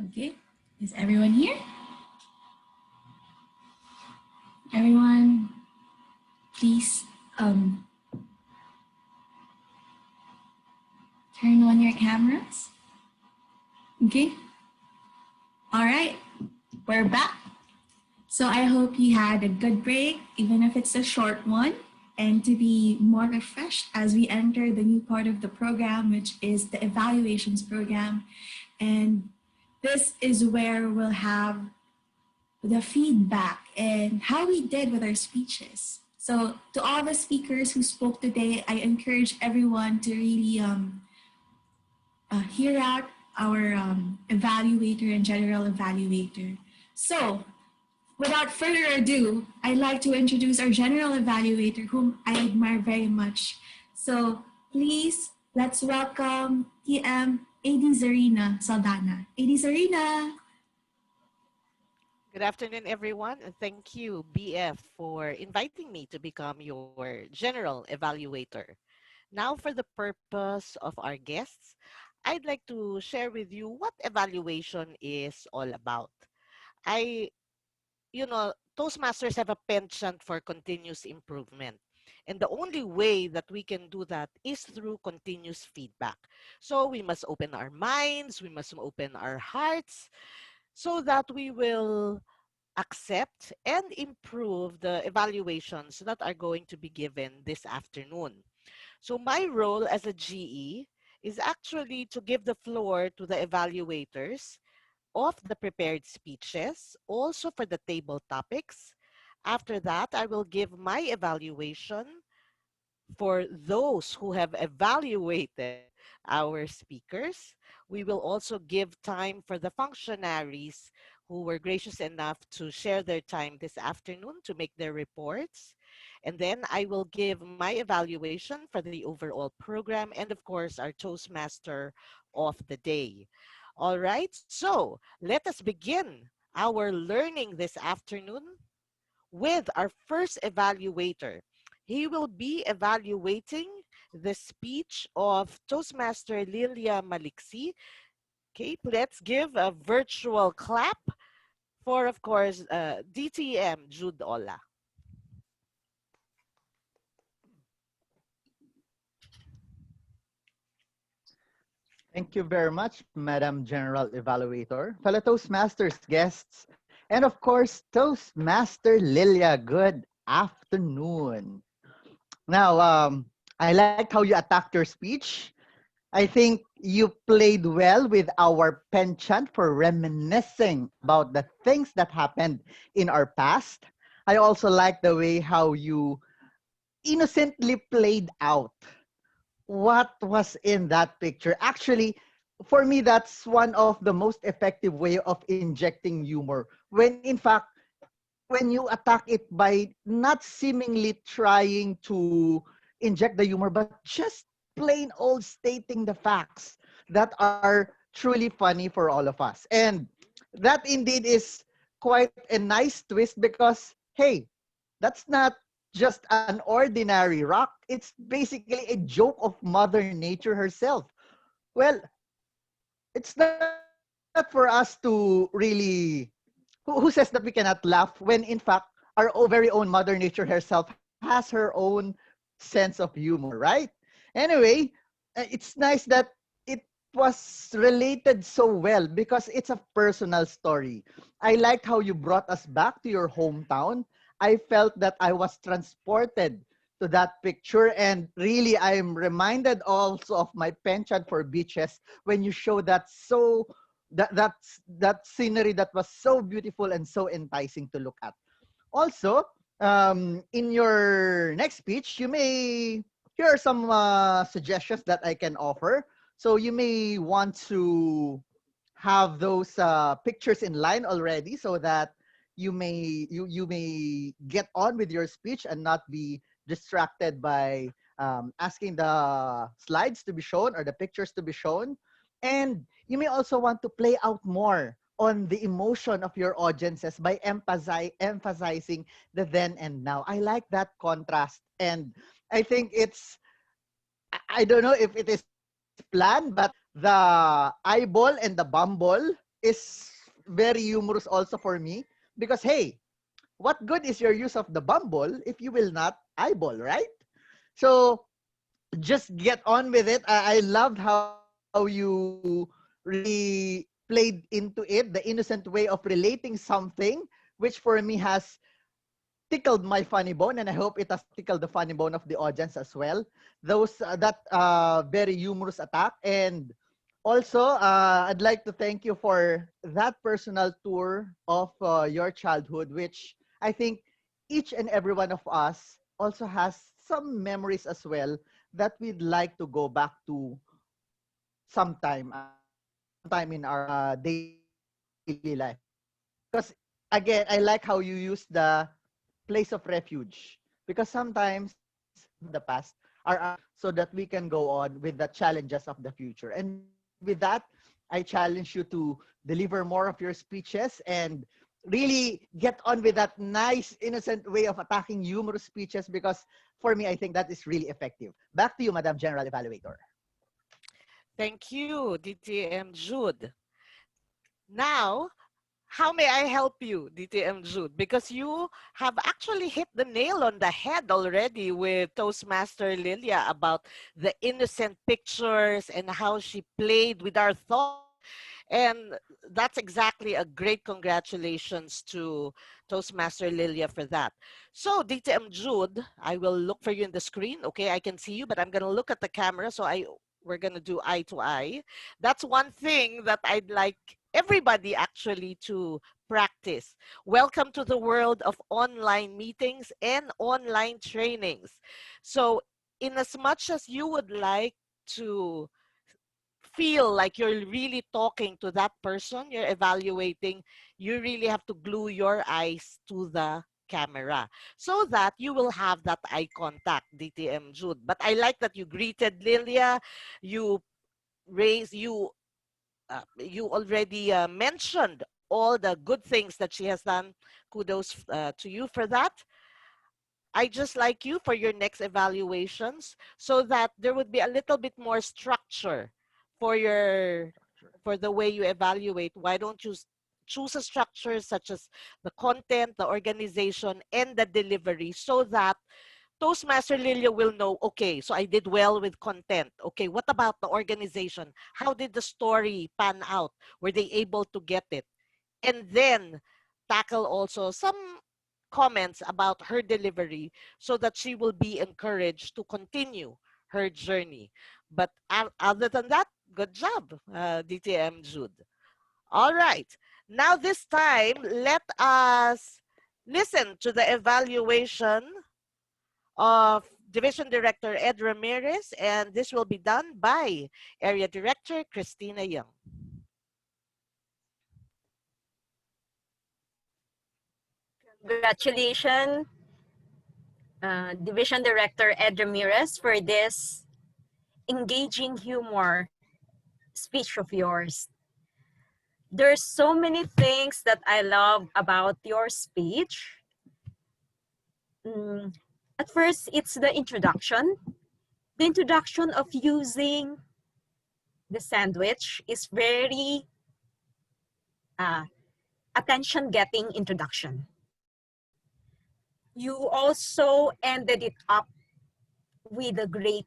Okay, is everyone here? Everyone, please turn on your cameras. Okay, all right, we're back. So I hope you had a good break, even if it's a short one, and to be more refreshed as we enter the new part of the program, which is the evaluations program. And this is where we'll have the feedback and how we did with our speeches. So to all the speakers who spoke today, I encourage everyone to really hear out our evaluator and general evaluator. So without further ado, I'd like to introduce our general evaluator, whom I admire very much. So please, let's welcome TM AD Tzarina Saldana. AD Tzarina. Good afternoon, everyone, and thank you, BF, for inviting me to become your general evaluator. Now, for the purpose of our guests, I'd like to share with you what evaluation is all about. I, Toastmasters have a penchant for continuous improvement. And the only way that we can do that is through continuous feedback. So we must open our minds, we must open our hearts so that we will accept and improve the evaluations that are going to be given this afternoon. So my role as a GE is actually to give the floor to the evaluators of the prepared speeches, also for the table topics. After that, I will give my evaluation for those who have evaluated our speakers. We will also give time for the functionaries who were gracious enough to share their time this afternoon to make their reports. And then I will give my evaluation for the overall program and, of course, our Toastmaster of the day. All right, so let us begin our learning this afternoon with our first evaluator. He will be evaluating the speech of Toastmaster Lilia Maliksi. Okay, let's give a virtual clap for, of course, DTM Jude Ola. Thank you very much, Madam General Evaluator, fellow Toastmasters guests, and of course, Toastmaster Lilia. Good afternoon. Now, I liked how you attacked your speech. I think you played well with our penchant for reminiscing about the things that happened in our past. I also like the way how you innocently played out what was in that picture. Actually, for me, that's one of the most effective way of injecting humor. When in fact, when you attack it by not seemingly trying to inject the humor, but just plain old stating the facts that are truly funny for all of us. And that indeed is quite a nice twist because, hey, that's not just an ordinary rock. It's basically a joke of Mother Nature herself. Well, it's not for us to really who says that we cannot laugh when in fact our very own Mother Nature herself has her own sense of humor, right? Anyway, it's nice that it was related so well because it's a personal story. I liked how you brought us back to your hometown. I felt that I was transported to that picture, and really I'm reminded also of my penchant for beaches when you show that scenery that was so beautiful and so enticing to look at. Also, in your next speech, you may here are some suggestions that I can offer. So you may want to have those pictures in line already, so that you may get on with your speech and not be distracted by asking the slides to be shown or the pictures to be shown. And you may also want to play out more on the emotion of your audiences by emphasizing the then and now. I like that contrast. And I think I don't know if it is planned, but the eyeball and the bumble is very humorous also for me because hey, what good is your use of the bumble if you will not eyeball, right? So just get on with it. I loved how you really played into it, the innocent way of relating something, which for me has tickled my funny bone, and I hope it has tickled the funny bone of the audience as well. Those that very humorous attack, and also I'd like to thank you for that personal tour of your childhood, which I think each and every one of us also has some memories as well that we'd like to go back to sometime in our daily life. Because again, I like how you use the place of refuge, because sometimes the past are our so that we can go on with the challenges of the future. And with that, I challenge you to deliver more of your speeches and really get on with that nice, innocent way of attacking humorous speeches, because for me, I think that is really effective. Back to you, Madam General Evaluator. Thank you, DTM Jude. Now, how may I help you, DTM Jude? Because you have actually hit the nail on the head already with Toastmaster Lilia about the innocent pictures and how she played with our thoughts. And that's exactly a great congratulations to Toastmaster Lilia for that. So, DTM Jude, I will look for you in the screen. Okay, I can see you, but I'm going to look at the camera. So we're going to do eye to eye. That's one thing that I'd like everybody actually to practice. Welcome to the world of online meetings and online trainings. So, in as much as you would like to feel like you're really talking to that person you're evaluating, you really have to glue your eyes to the camera so that you will have that eye contact, DTM Jude. But I like that you greeted Lilia, you raised, you already mentioned all the good things that she has done. Kudos to you for that. I just like you for your next evaluations so that there would be a little bit more structure for your for the way you evaluate. Why don't you choose a structure such as the content, the organization, and the delivery so that Toastmaster Lilia will know, okay, so I did well with content. Okay, what about the organization? How did the story pan out? Were they able to get it? And then tackle also some comments about her delivery so that she will be encouraged to continue her journey. But other than that, good job, DTM Jude. All right. Now this time, let us listen to the evaluation of Division Director Ed Ramirez, and this will be done by Area Director Cristina Yung. Congratulations, Division Director Ed Ramirez, for this engaging humor speech of yours. There's so many things that I love about your speech. Mm, at first, it's the introduction. The introduction of using the sandwich is very uh, attention-getting introduction. You also ended it up with a great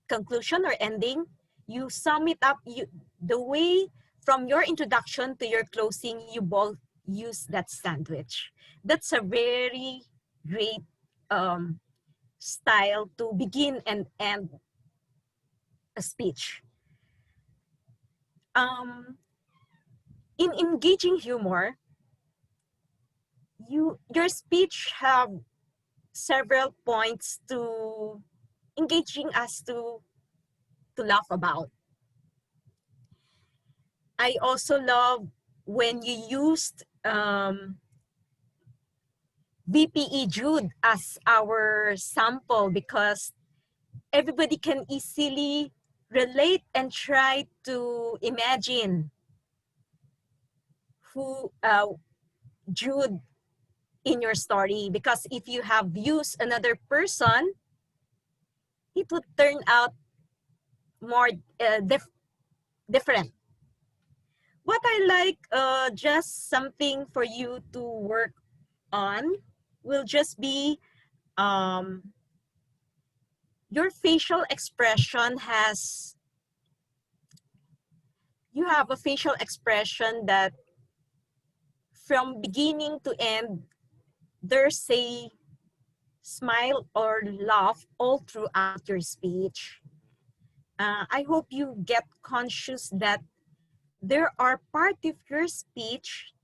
conclusion or ending. You sum it up, the way from your introduction to your closing, you both use that sandwich. That's a very great style to begin and end a speech. In engaging humor, your speech have several points to engaging us to laugh about. I also love when you used BPE Jude as our sample, because everybody can easily relate and try to imagine who Jude in your story, because if you have used another person, it would turn out more different. What I like, just something for you to work on will just be your facial expression has, you have a facial expression that from beginning to end, there's a smile or laugh all throughout your speech. I hope you get conscious that there are part of your speech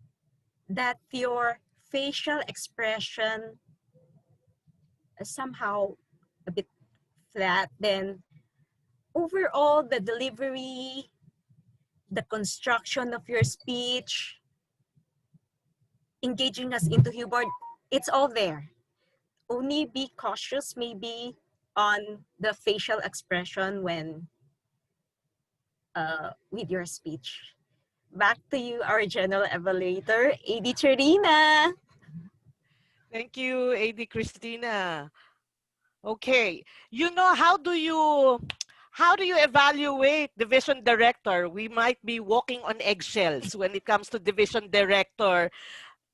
that your facial expression is somehow a bit flat. Then overall, the delivery, the construction of your speech, engaging us into humor, it's all there. Only be cautious maybe on the facial expression when with your speech. Back to you, our general evaluator, AD Tzarina. Thank you, AD Cristina. Okay, you know, how do you evaluate division director? We might be walking on eggshells when it comes to division director,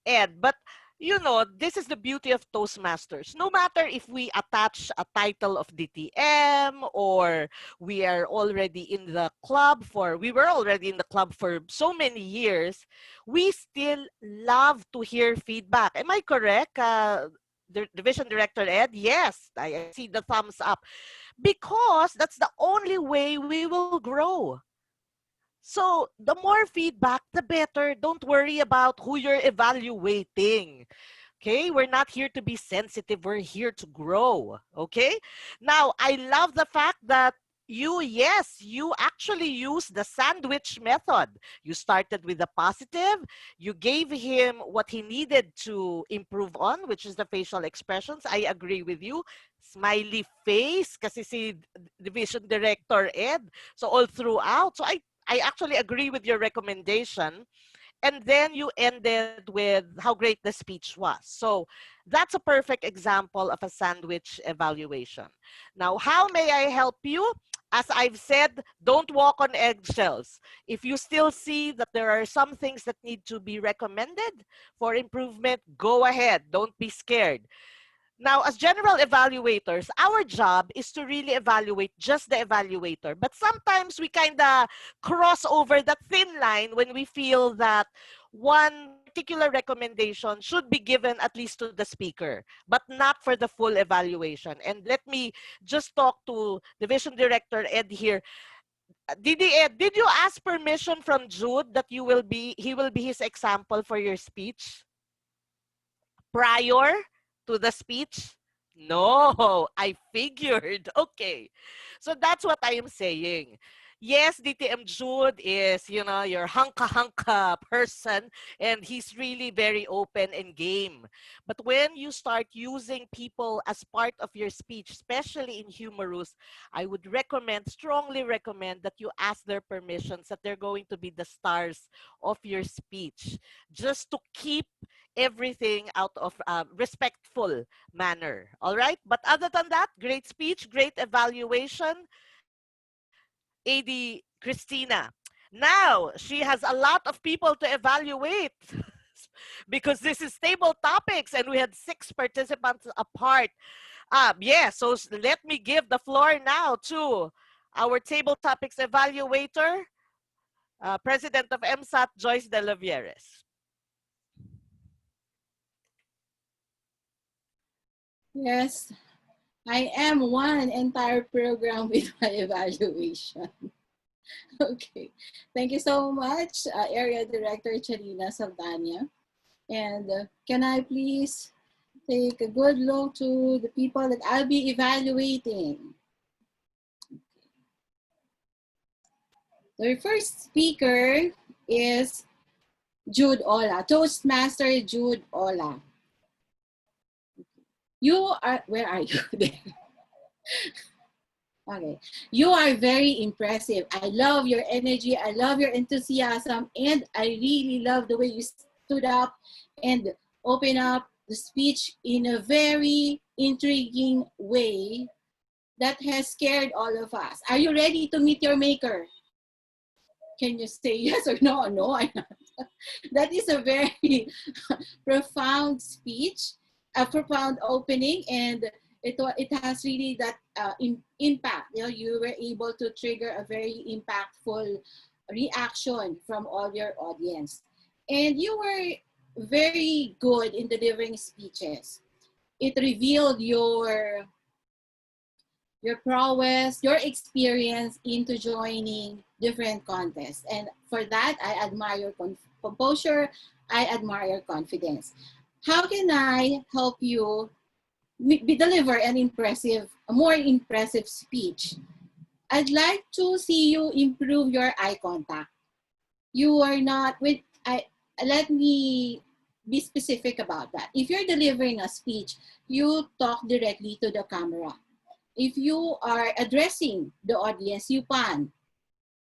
Ed. But you know, this is the beauty of Toastmasters. No matter if we attach a title of DTM or we were already in the club for so many years, we still love to hear feedback. Am I correct? Division Director Ed? Yes, I see the thumbs up. Because that's the only way we will grow. So the more feedback, the better. Don't worry about who you're evaluating. Okay, we're not here to be sensitive. We're here to grow. Okay, now I love the fact that you actually use the sandwich method. You started with the positive, you gave him what he needed to improve on, which is the facial expressions. I agree with you. Smiley face, kasi si Division Director Ed. So all throughout. So I actually agree with your recommendation. And then you ended with how great the speech was. So that's a perfect example of a sandwich evaluation. Now, how may I help you? As I've said, don't walk on eggshells. If you still see that there are some things that need to be recommended for improvement, go ahead. Don't be scared. Now, as general evaluators, our job is to really evaluate just the evaluator. But sometimes we kind of cross over that thin line when we feel that one particular recommendation should be given at least to the speaker, but not for the full evaluation. And let me just talk to Division Director Ed here. Ed, did you ask permission from Jude that he will be his example for your speech prior to the speech? No, I figured. Okay. So that's what I am saying. Yes, DTM Jude is, you know, your hunka-hunka person, and he's really very open and game. But when you start using people as part of your speech, especially in humorous, I would strongly recommend that you ask their permissions that they're going to be the stars of your speech, just to keep everything out of respectful manner. All right. But other than that, great speech, great evaluation. AD Cristina. Now she has a lot of people to evaluate because this is table topics and we had 6 participants apart. Yeah, so let me give the floor now to our table topics evaluator, President of MSAT, Joyce Delovieres. Yes, I am one entire program with my evaluation. Okay, thank you so much, Area Director Tzarina Saldana. And can I please take a good look to the people that I'll be evaluating? The first speaker is Jude Ola, Toastmaster Jude Ola. You are, where are you? Okay, you are very impressive. I love your energy. I love your enthusiasm. And I really love the way you stood up and opened up the speech in a very intriguing way that has scared all of us. Are you ready to meet your maker? Can you say yes or no? No, I'm not. That is a very profound speech, a profound opening, and it has really that impact. You know, you were able to trigger a very impactful reaction from all your audience, and you were very good in delivering speeches. It revealed your prowess, your experience into joining different contests. And for that, I admire your composure. I admire your confidence. How can I help you deliver a more impressive speech? I'd like to see you improve your eye contact. You are not let me be specific about that. If you're delivering a speech, you talk directly to the camera. If you are addressing the audience, you pan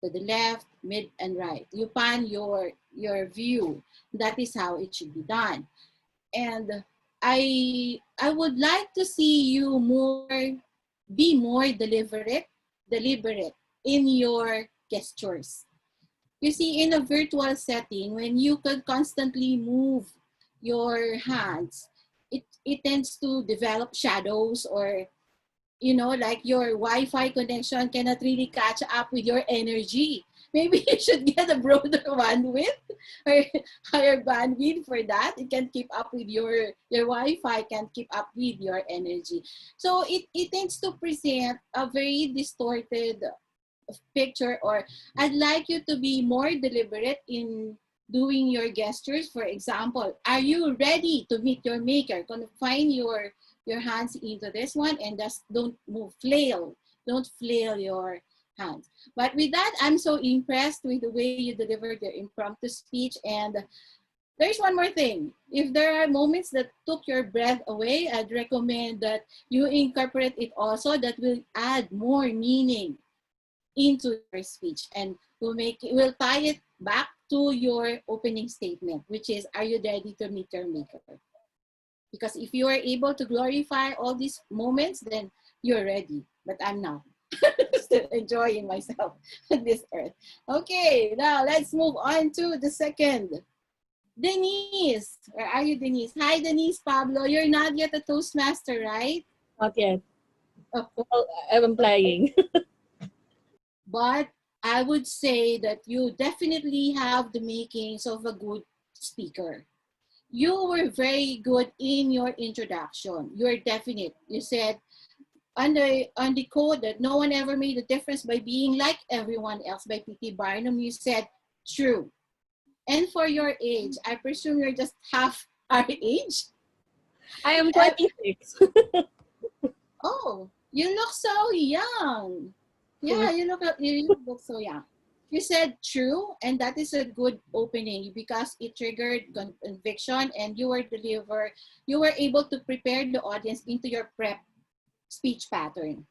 to the left, mid, and right. You pan your view. That is how it should be done. And I would like to see you be more deliberate in your gestures. You see, in a virtual setting, when you can constantly move your hands, it tends to develop shadows, or you know, like your Wi-Fi connection cannot really catch up with your energy. Maybe you should get a broader bandwidth or higher bandwidth for that. It can keep up with your Wi-Fi, can keep up with your energy. So it tends to present a very distorted picture, or I'd like you to be more deliberate in doing your gestures. For example, are you ready to meet your maker? Confine your hands into this one, and just don't move, don't flail your hands. But with that, I'm so impressed with the way you delivered your impromptu speech. And there's one more thing. If there are moments that took your breath away, I'd recommend that you incorporate it also. That will add more meaning into your speech, and we'll tie it back to your opening statement, which is, are you ready to meet your maker? Because if you are able to glorify all these moments, then you're ready. But I'm not. Still enjoying myself on this earth. Okay, now let's move on to the second. Denise, where are you, Denise? Hi, Denise, Pablo. You're not yet a Toastmaster, right? Not yet. Oh. Well, I'm applying. But I would say that you definitely have the makings of a good speaker. You were very good in your introduction. You're definite. You said on the quote that no one ever made a difference by being like everyone else by P.T. Barnum, you said true. And for your age, I presume you're just half our age. I am 26. Oh, you look so young. Yeah, you look so young. You said true, and that is a good opening because it triggered conviction, and you were able to prepare the audience into your prep speech pattern.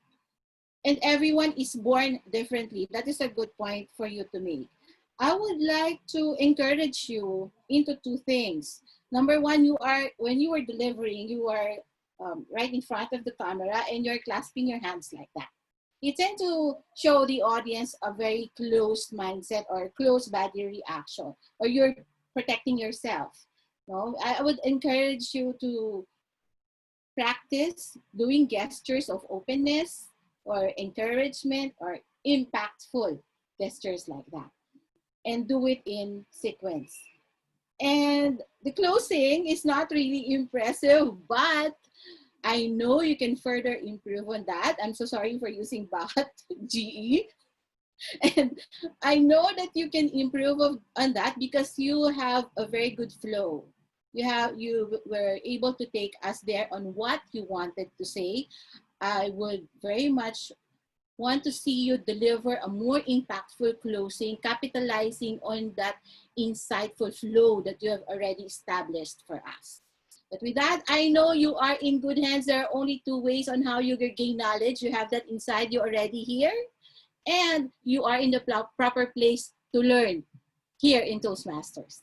And everyone is born differently. That is a good point for you to make. I would like to encourage you into two things. Number one, when you were delivering, you are right in front of the camera and you're clasping your hands like that. You tend to show the audience a very closed mindset or closed body reaction, or you're protecting yourself. No, I would encourage you to practice doing gestures of openness or encouragement or impactful gestures like that, and do it in sequence. And the closing is not really impressive, but I know you can further improve on that. I'm so sorry for using BAT, GE. And I know that you can improve on that because you have a very good flow. You were able to take us there on what you wanted to say. I would very much want to see you deliver a more impactful closing, capitalizing on that insightful flow that you have already established for us. But with that, I know you are in good hands. There are only two ways on how you gain knowledge. You have that inside you already here, and you are in the proper place to learn here in Toastmasters.